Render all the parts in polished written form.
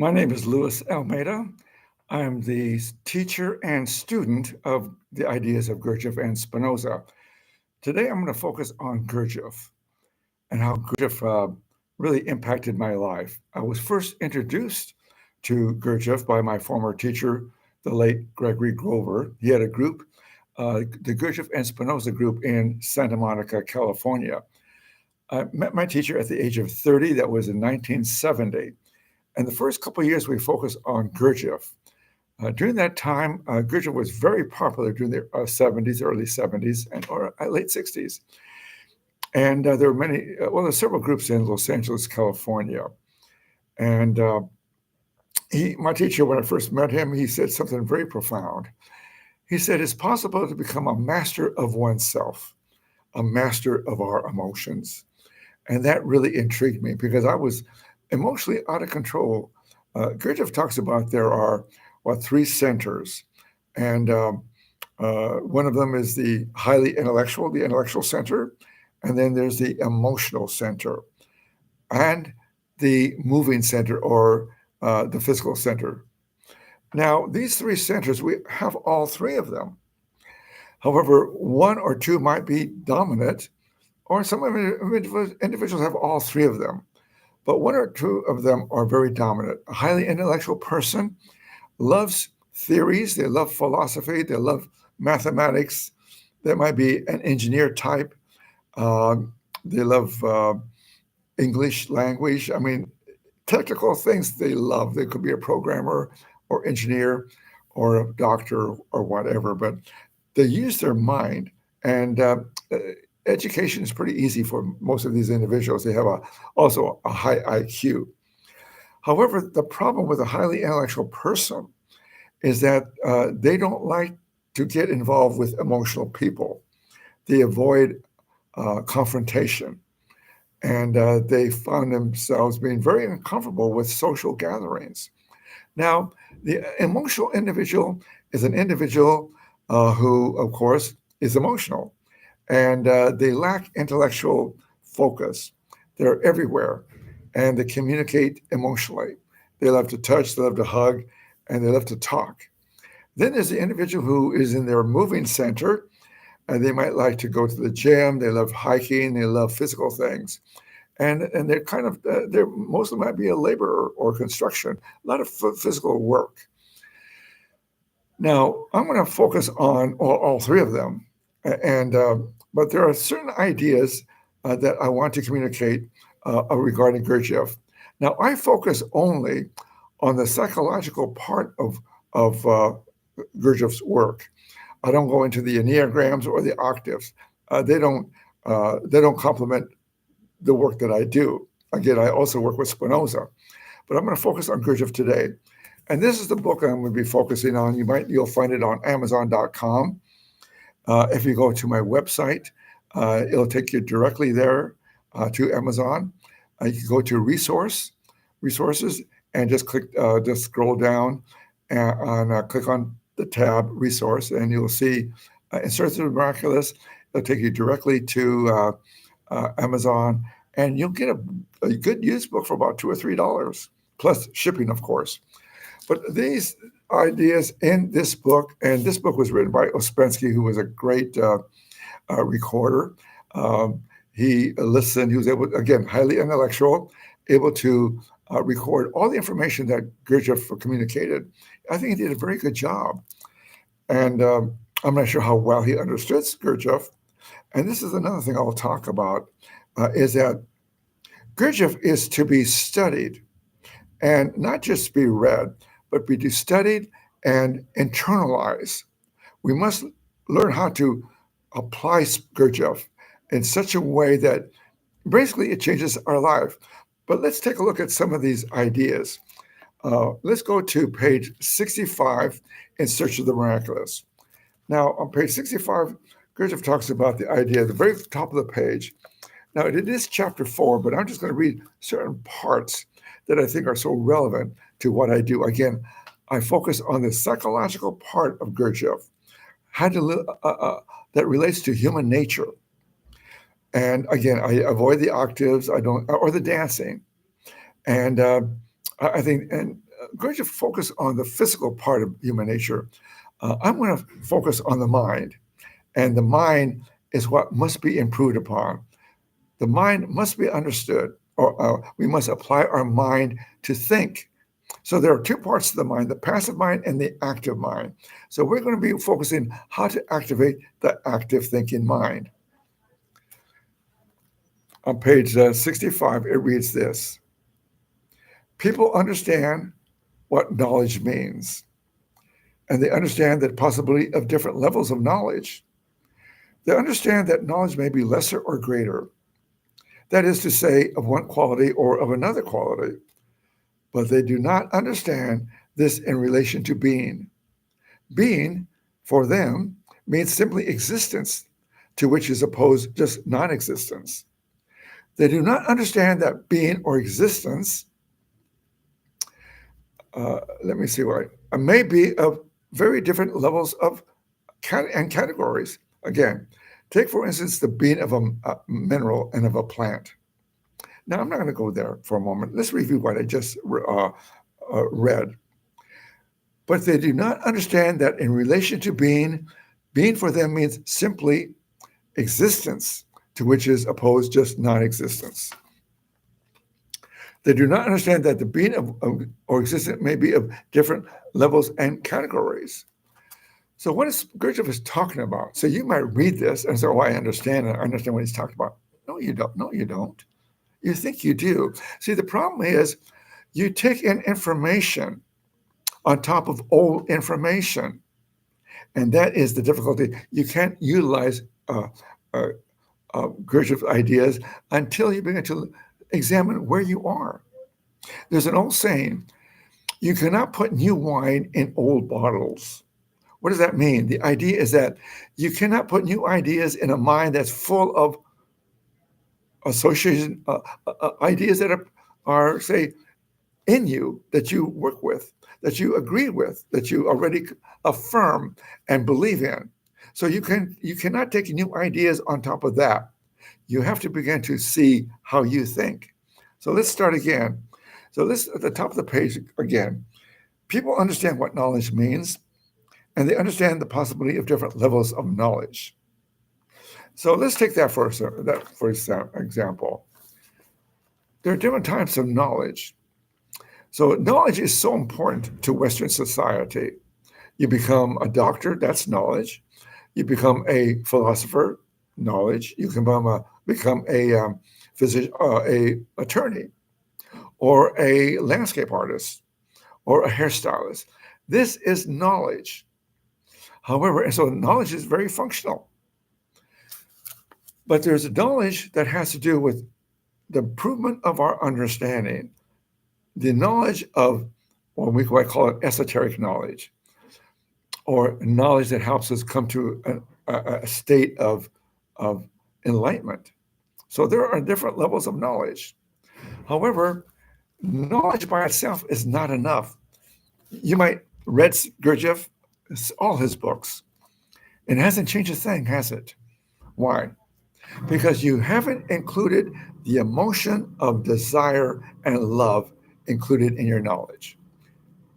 My name is Louis Almeida. I'm the teacher and student of the ideas of Gurdjieff and Spinoza. Today, I'm going to focus on Gurdjieff and how Gurdjieff really impacted my life. I was first introduced to Gurdjieff by my former teacher, the late Gregory Grover. He had a group, the Gurdjieff and Spinoza group in Santa Monica, California. I met my teacher at the age of 30. That was in 1970. And the first couple of years, we focused on Gurdjieff. During that time, Gurdjieff was very popular during the 70s, early 70s, and or late 60s. And there were there's several groups in Los Angeles, California. And my teacher, when I first met him, he said something very profound. He said, it's possible to become a master of oneself, a master of our emotions. And that really intrigued me because I was emotionally out of control. Gurdjieff talks about there are three centers, and one of them is the highly intellectual, the intellectual center, and then there's the emotional center, and the moving center or the physical center. Now, these three centers, we have all three of them. However, one or two might be dominant, or some individuals have all three of them. But one or two of them are very dominant. A highly intellectual person loves theories, they love philosophy, they love mathematics. They might be an engineer type. They love English language. I mean, technical things they love. They could be a programmer or engineer or a doctor or whatever, but they use their mind. And education is pretty easy for most of these individuals. They have also a high IQ. However, the problem with a highly intellectual person is that they don't like to get involved with emotional people. They avoid confrontation. And they found themselves being very uncomfortable with social gatherings. Now, the emotional individual is an individual who, of course, is emotional. And they lack intellectual focus. They're everywhere, and they communicate emotionally. They love to touch, they love to hug, and they love to talk. Then there's the individual who is in their moving center, and they might like to go to the gym. They love hiking. They love physical things, and they're kind of they're mostly might be a laborer or construction, a lot of physical work. Now I'm going to focus on all three of them, and but there are certain ideas that I want to communicate regarding Gurdjieff. Now, I focus only on the psychological part of Gurdjieff's work. I don't go into the enneagrams or the octaves. They don't complement the work that I do. Again, I also work with Spinoza, but I'm going to focus on Gurdjieff today. And this is the book I'm going to be focusing on. You'll find it on Amazon.com. If you go to my website, it'll take you directly there to Amazon. You can go to resources, and just scroll down and click on the tab resource, and you'll see in Search of the Miraculous. It'll take you directly to Amazon, and you'll get a good used book for about $2 or $3 plus shipping, of course. But these ideas in this book, and this book was written by Ouspensky, who was a great recorder. He listened. He was able, again, highly intellectual, able to record all the information that Gurdjieff communicated. I think he did a very good job. And I'm not sure how well he understood Gurdjieff. And this is another thing I'll talk about, is that Gurdjieff is to be studied and not just be read, but be studied and internalized. We must learn how to apply Gurdjieff in such a way that basically it changes our life. But let's take a look at some of these ideas. Let's go to page 65 in Search of the Miraculous. Now, on page 65, Gurdjieff talks about the idea at the very top of the page. Now, it is chapter 4, but I'm just going to read certain parts that I think are so relevant to what I do. Again, I focus on the psychological part of Gurdjieff, that relates to human nature. And again, I avoid the octaves, or the dancing. And I think, and Gurdjieff focused on the physical part of human nature. I'm going to focus on the mind, and the mind is what must be improved upon. The mind must be understood, or we must apply our mind to think. So there are two parts of the mind, the passive mind and the active mind. So we're going to be focusing how to activate the active thinking mind. On page 65, it reads this: people understand what knowledge means, and they understand the possibility of different levels of knowledge. They understand that knowledge may be lesser or greater, that is to say, of one quality or of another quality, but they do not understand this in relation to being. Being, for them, means simply existence, to which is opposed just non existence. They do not understand that being or existence, let me see why, may be of very different levels of and categories. Again, take for instance the being of a mineral and of a plant. Now, I'm not going to go there for a moment. Let's review what I just read. But they do not understand that in relation to being, being for them means simply existence, to which is opposed just non-existence. They do not understand that the being of or existence may be of different levels and categories. So what is Gurdjieff is talking about? So you might read this and say, oh, I understand what he's talking about. No, you don't. No, you don't. You think you do. See, the problem is you take in information on top of old information. And that is the difficulty. You can't utilize Gurdjieff's ideas until you begin to examine where you are. There's an old saying, you cannot put new wine in old bottles. What does that mean? The idea is that you cannot put new ideas in a mind that's full of association, ideas that are, say, in you, that you work with, that you agree with, that you already affirm and believe in. So you cannot take new ideas on top of that. You have to begin to see how you think. So let's start again. So this at the top of the page again. People understand what knowledge means, and they understand the possibility of different levels of knowledge. So let's take that for example. There are different types of knowledge. So knowledge is so important to Western society. You become a doctor, that's knowledge. You become a philosopher, knowledge. You can become a physician, a attorney, or a landscape artist, or a hairstylist. This is knowledge. However, and so knowledge is very functional. But there's a knowledge that has to do with the improvement of our understanding, the knowledge of what we might call it esoteric knowledge, or knowledge that helps us come to a state of enlightenment. So there are different levels of knowledge. However, knowledge by itself is not enough. You might read Gurdjieff, all his books, and it hasn't changed a thing, has it? Why? Because you haven't included the emotion of desire and love included in your knowledge.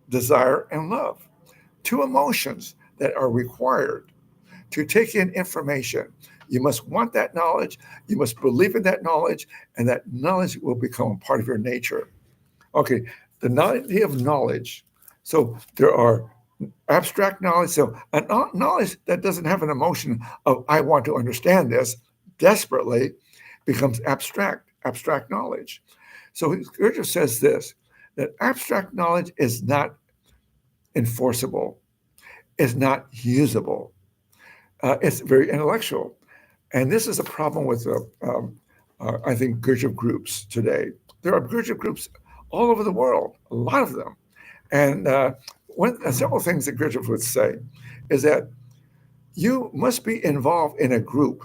Desire and love, two emotions that are required to take in information. You must want that knowledge, you must believe in that knowledge, and that knowledge will become a part of your nature. Okay, the idea of knowledge. So there are abstract knowledge, so a knowledge that doesn't have an emotion of I want to understand this desperately becomes abstract knowledge. So Gurdjieff says this, that abstract knowledge is not enforceable, is not usable. It's very intellectual. And this is a problem with, I think, Gurdjieff groups today. There are Gurdjieff groups all over the world, a lot of them. And several things that Gurdjieff would say is that you must be involved in a group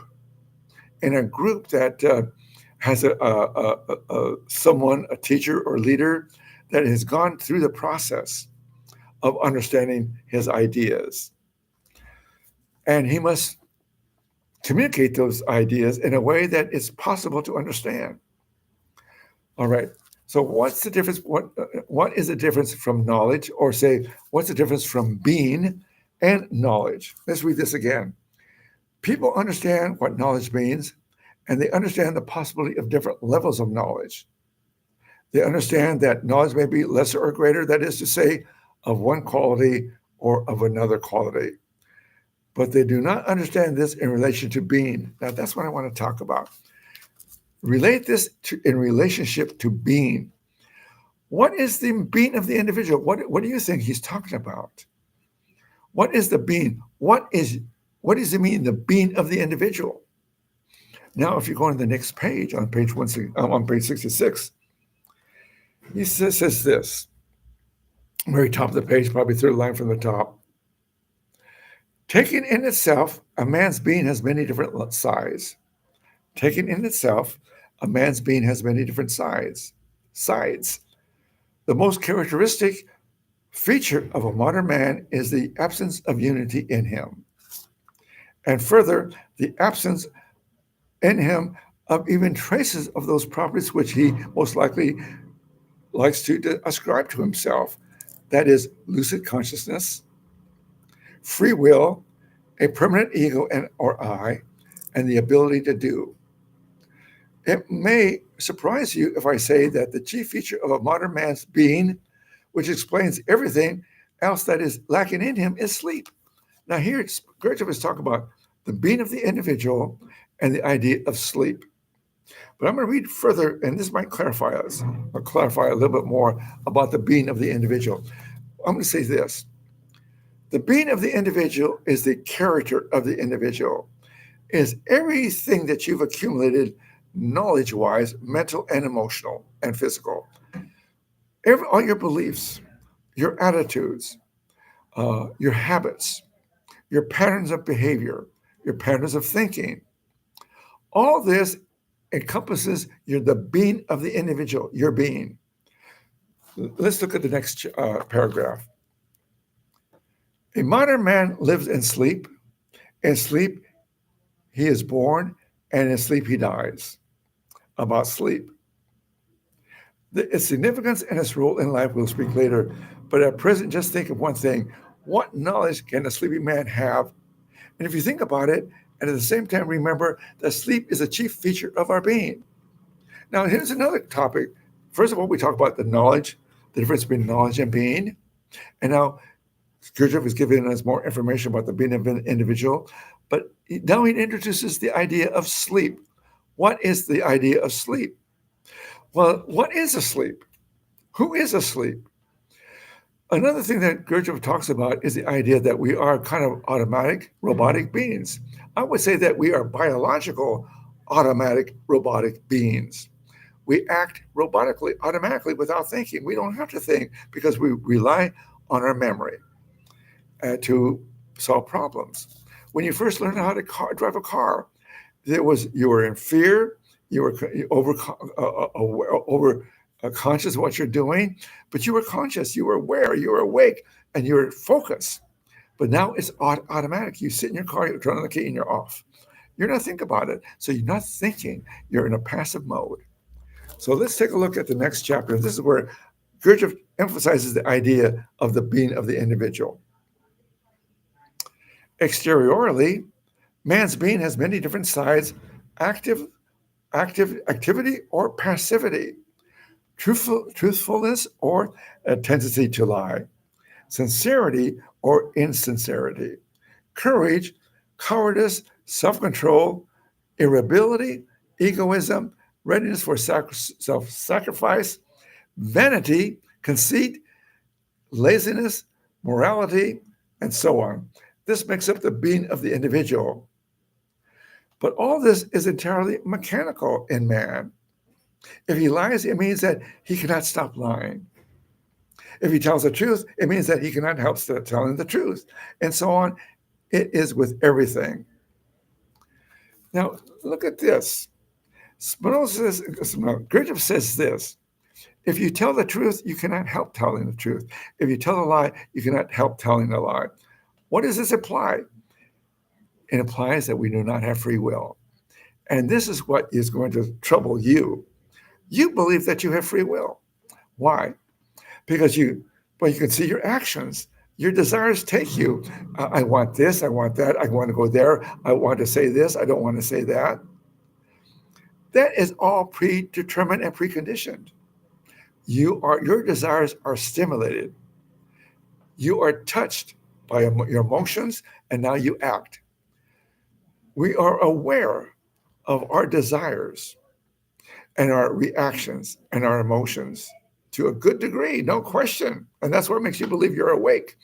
that has someone, a teacher or leader that has gone through the process of understanding his ideas. And he must communicate those ideas in a way that is possible to understand. All right. So what's the difference? What is the difference from knowledge, or say, what's the difference from being and knowledge? Let's read this again. People understand what knowledge means, and they understand the possibility of different levels of knowledge. They understand that knowledge may be lesser or greater, that is to say, of one quality or of another quality. But they do not understand this in relation to being. Now, that's what I want to talk about. Relate this in relationship to being. What is the being of the individual? What do you think he's talking about? What is the being? What does it mean, the being of the individual? Now, if you go on the next page, on page 66, he says this, very top of the page, probably third line from the top. Taken in itself, a man's being has many different sides. Taken in itself, a man's being has many different sides. The most characteristic feature of a modern man is the absence of unity in him. And further, the absence in him of even traces of those properties which he most likely likes to ascribe to himself. That is lucid consciousness, free will, a permanent ego or I, and the ability to do. It may surprise you if I say that the chief feature of a modern man's being, which explains everything else that is lacking in him, is sleep. Now here, Gurdjieff is talking about the being of the individual and the idea of sleep. But I'm going to read further, and this might clarify a little bit more about the being of the individual. I'm going to say this. The being of the individual is the character of the individual, is everything that you've accumulated knowledge-wise, mental and emotional and physical. All your beliefs, your attitudes, your habits, your patterns of behavior, your patterns of thinking. All this encompasses the being of the individual, your being. Let's look at the next paragraph. A modern man lives in sleep. In sleep, he is born, and in sleep, he dies. About sleep. Its significance and its role in life we'll speak later, but at present, just think of one thing. What knowledge can a sleeping man have? And if you think about it, and at the same time, remember that sleep is a chief feature of our being. Now, here's another topic. First of all, we talk about the knowledge, the difference between knowledge and being. And now, Gurdjieff is giving us more information about the being of an individual, but now he introduces the idea of sleep. What is the idea of sleep? Well, what is asleep? Who is asleep? Another thing that Gurdjieff talks about is the idea that we are kind of automatic, robotic beings. I would say that we are biological, automatic, robotic beings. We act robotically, automatically, without thinking. We don't have to think because we rely on our memory to solve problems. When you first learned how to drive a car, you were in fear, you were over conscious of what you're doing, but you were conscious, you were aware, you were awake, and you were focused. But now it's automatic. You sit in your car, you turn on the key, and you're off. You're not thinking about it. So you're not thinking. You're in a passive mode. So let's take a look at the next chapter. This is where Gurdjieff emphasizes the idea of the being of the individual. Exteriorly, man's being has many different sides: activity or passivity, truthfulness or a tendency to lie, sincerity or insincerity, courage, cowardice, self-control, irritability, egoism, readiness for self-sacrifice, vanity, conceit, laziness, morality, and so on. This makes up the being of the individual. But all this is entirely mechanical in man. If he lies, it means that he cannot stop lying. If he tells the truth, it means that he cannot help telling the truth, and so on. It is with everything. Now, look at this. Gurdjieff says this: if you tell the truth, you cannot help telling the truth. If you tell a lie, you cannot help telling a lie. What does this imply? It implies that we do not have free will. And this is what is going to trouble you. You believe that you have free will. Why? Because well, you can see your actions. Your desires take you. I want this, I want that, I want to go there, I want to say this, I don't want to say that. That is all predetermined and preconditioned. Your desires are stimulated. You are touched by your emotions, and now you act. We are aware of our desires and our reactions and our emotions to a good degree, no question. And that's what makes you believe you're awake.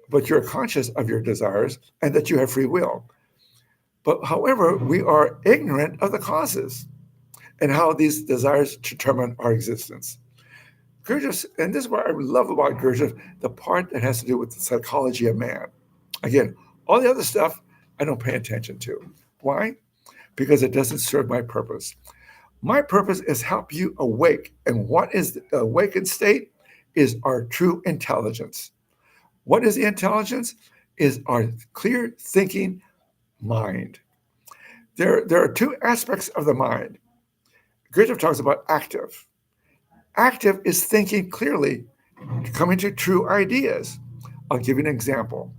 But you're conscious of your desires and that you have free will. But however, we are ignorant of the causes and how these desires determine our existence. Gurdjieff, and this is what I love about Gurdjieff, the part that has to do with the psychology of man. Again, all the other stuff I don't pay attention to. Why? Because it doesn't serve my purpose. My purpose is help you awake. And what is the awakened state is our true intelligence. What is the intelligence? Is our clear thinking mind. There are two aspects of the mind. Gurdjieff talks about active. Active is thinking clearly, coming to true ideas. I'll give you an example.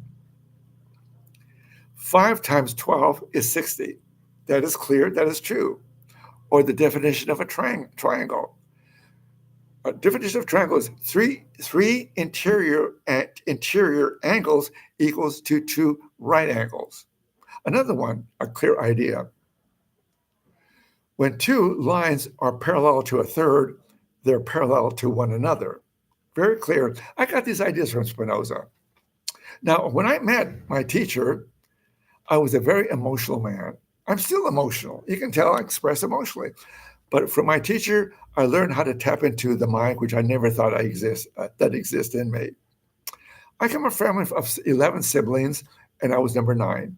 5 times 12 is 60. That is clear, that is true. Or the definition of a triangle. A definition of triangle is three interior angles equals to 2 right angles. Another one, a clear idea. When 2 lines are parallel to a third, they're parallel to one another. Very clear. I got these ideas from Spinoza. Now, when I met my teacher, I was a very emotional man. I'm still emotional. You can tell I express emotionally. But from my teacher, I learned how to tap into the mind, which I never thought that exists in me. I come from a family of 11 siblings, and I was number 9.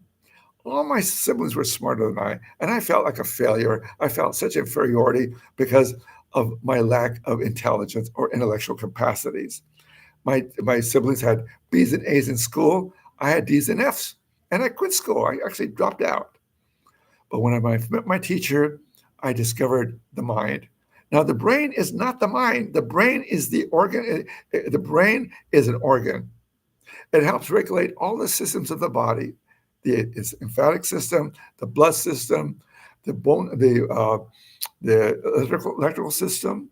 All my siblings were smarter than I, and I felt like a failure. I felt such inferiority because of my lack of intelligence or intellectual capacities. My siblings had B's and A's in school. I had D's and F's, and I quit school. I actually dropped out. But when I met my teacher, I discovered the mind. Now, the brain is not the mind. The brain is the organ. The brain is an organ. It helps regulate all the systems of the body. The lymphatic system, the blood system, the electrical system,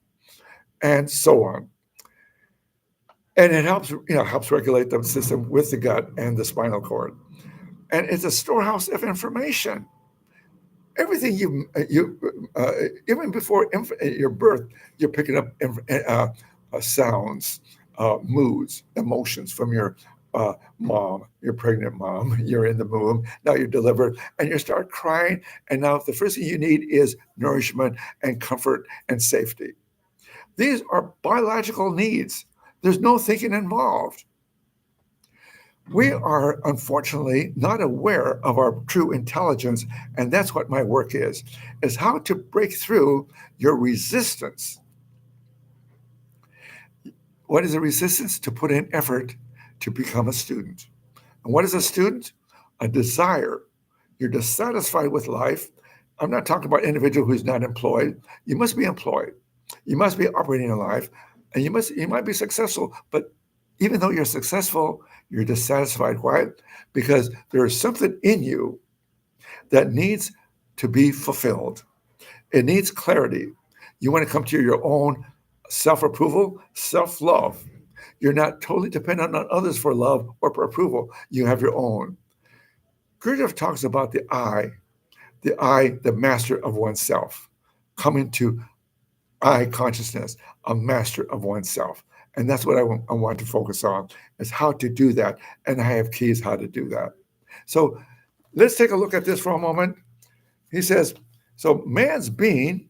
and so on. And it helps regulate the system with the gut and the spinal cord. And it's a storehouse of information. Everything even before your birth, you're picking up sounds, moods, emotions from your mom, your pregnant mom. You're in the womb, now you're delivered, and you start crying. And now the first thing you need is nourishment and comfort and safety. These are biological needs. There's no thinking involved. We are unfortunately not aware of our true intelligence, and that's what my work is how to break through your resistance. What is a resistance? To put in effort to become a student. And what is a student? A desire. You're dissatisfied with life. I'm not talking about an individual who's not employed. You must be employed. You must be operating in life, and you might be successful, but even though you're successful, you're dissatisfied. Why? Because there is something in you that needs to be fulfilled. It needs clarity. You want to come to your own self-approval, self-love. You're not totally dependent on others for love or for approval. You have your own. Gurdjieff talks about the I, the master of oneself, coming to I consciousness, a master of oneself. And that's what I want to focus on, is how to do that. And I have keys how to do that. So let's take a look at this for a moment. He says, so man's being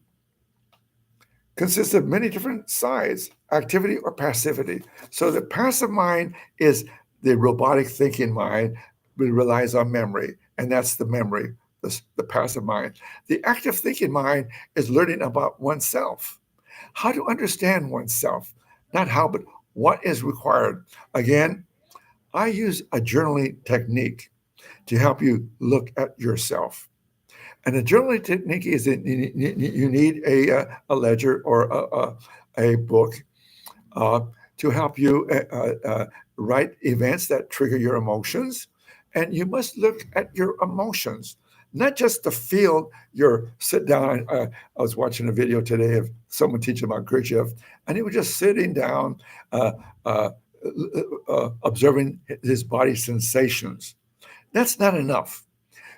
consists of many different sides, activity or passivity. So the passive mind is the robotic thinking mind, which relies on memory. And that's the memory, the passive mind. The active thinking mind is learning about oneself, how to understand oneself. Not how, but what is required. Again, I use a journaling technique to help you look at yourself. And the journaling technique is that you need a ledger or a book uh, to help you write events that trigger your emotions. And you must look at your emotions, not just the field. You're sit down. I was watching a video today of someone teaching about Gurdjieff, and he was just sitting down, uh, uh, observing his body sensations. That's not enough.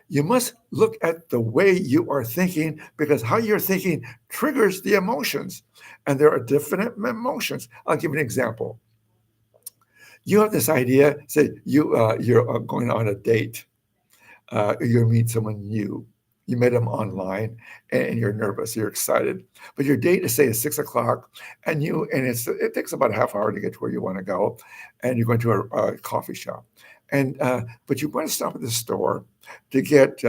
You must look at the way you are thinking, because how you're thinking triggers the emotions. And there are different emotions. I'll give you an example. You have this idea, say you're going on a date. You meet someone new. You met them online, and you're nervous. You're excited, but your date is say at 6 o'clock, and it takes about a half hour to get to where you want to go, and you're going to a coffee shop, and but you want to stop at the store to get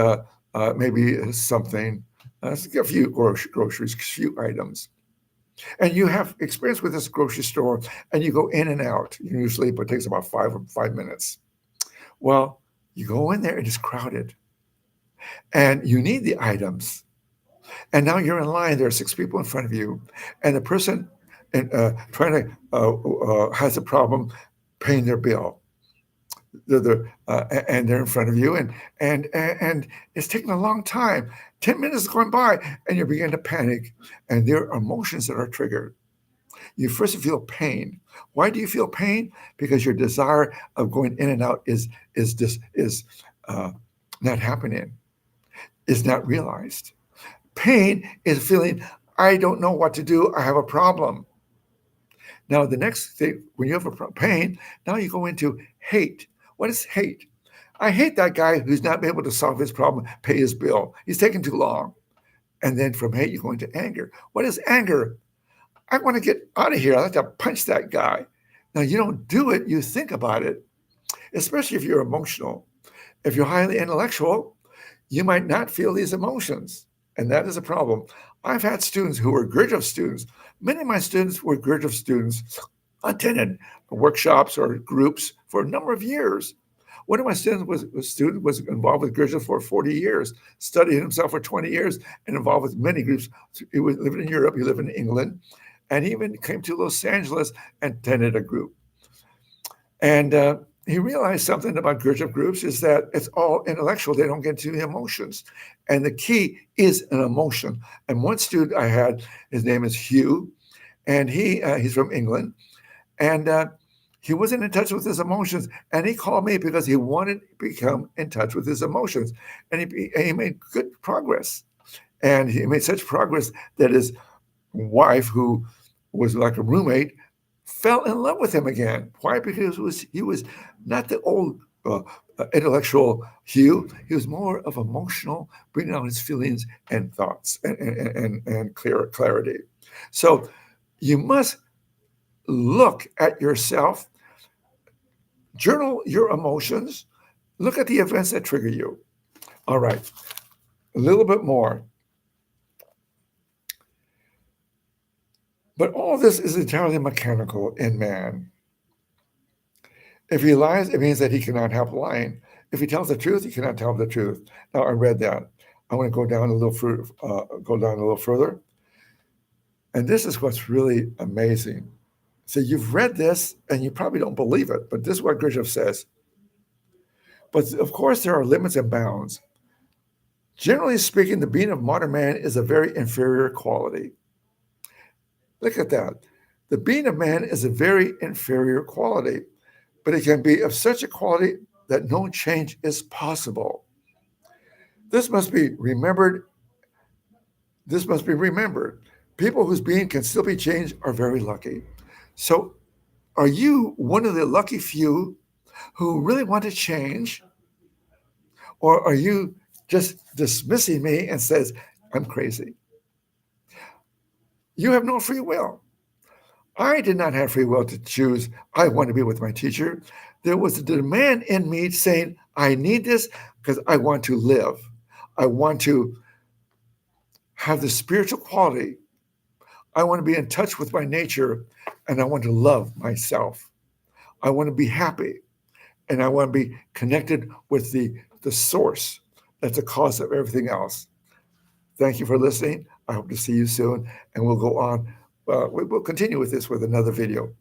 maybe something, a few groceries, a few items, and you have experience with this grocery store, and you go in and out. Usually, but it takes about 5 minutes. Well, you go in there, and it's crowded, and you need the items. And now you're in line. There are six people in front of you, and the person trying to has a problem paying their bill. And they're in front of you, and it's taking a long time. 10 minutes is going by, and you begin to panic, and there are emotions that are triggered. You first feel pain. Why do you feel pain? Because your desire of going in and out is uh, not happening, is not realized. Pain is feeling, I don't know what to do. I have a problem. Now, the next thing, when you have pain, now you go into hate. What is hate? I hate that guy who's not able to solve his problem, pay his bill. He's taking too long. And then from hate, you go into anger. What is anger? I want to get out of here. I like to punch that guy. Now, you don't do it, you think about it, especially if you're emotional. If you're highly intellectual, you might not feel these emotions. And that is a problem. I've had students who were Gurdjieff students. Many of my students were Gurdjieff students, attended workshops or groups for a number of years. One of my students was involved with Gurdjieff for 40 years, studied himself for 20 years, and involved with many groups. He was living in Europe, he lived in England, and he even came to Los Angeles and attended a group. And he realized something about Gurdjieff groups is that it's all intellectual. They don't get to the emotions. And the key is an emotion. And one student I had, his name is Hugh, and he's from England. And he wasn't in touch with his emotions. And he called me because he wanted to become in touch with his emotions. And he made good progress. And he made such progress that his wife, who was like a roommate, fell in love with him again. Why? Because he was not the old intellectual Hugh. He was more of emotional, bringing out his feelings and thoughts and clarity. So you must look at yourself, journal your emotions, look at the events that trigger you. All right, a little bit more. But all this is entirely mechanical in man. If he lies, it means that he cannot help lying. If he tells the truth, he cannot tell the truth. Now, I read that. I want to go down a little further. And this is what's really amazing. So you've read this, and you probably don't believe it, but this is what Gurdjieff says. But of course, there are limits and bounds. Generally speaking, the being of modern man is a very inferior quality. Look at that. The being of man is a very inferior quality, but it can be of such a quality that no change is possible. This must be remembered. This must be remembered. People whose being can still be changed are very lucky. So, are you one of the lucky few who really want to change? Or are you just dismissing me and says, I'm crazy? You have no free will. I did not have free will to choose, I want to be with my teacher. There was a demand in me saying, I need this because I want to live. I want to have the spiritual quality. I want to be in touch with my nature, and I want to love myself. I want to be happy, and I want to be connected with the source that's the cause of everything else. Thank you for listening. I hope to see you soon, and we'll go on. We'll continue with this with another video.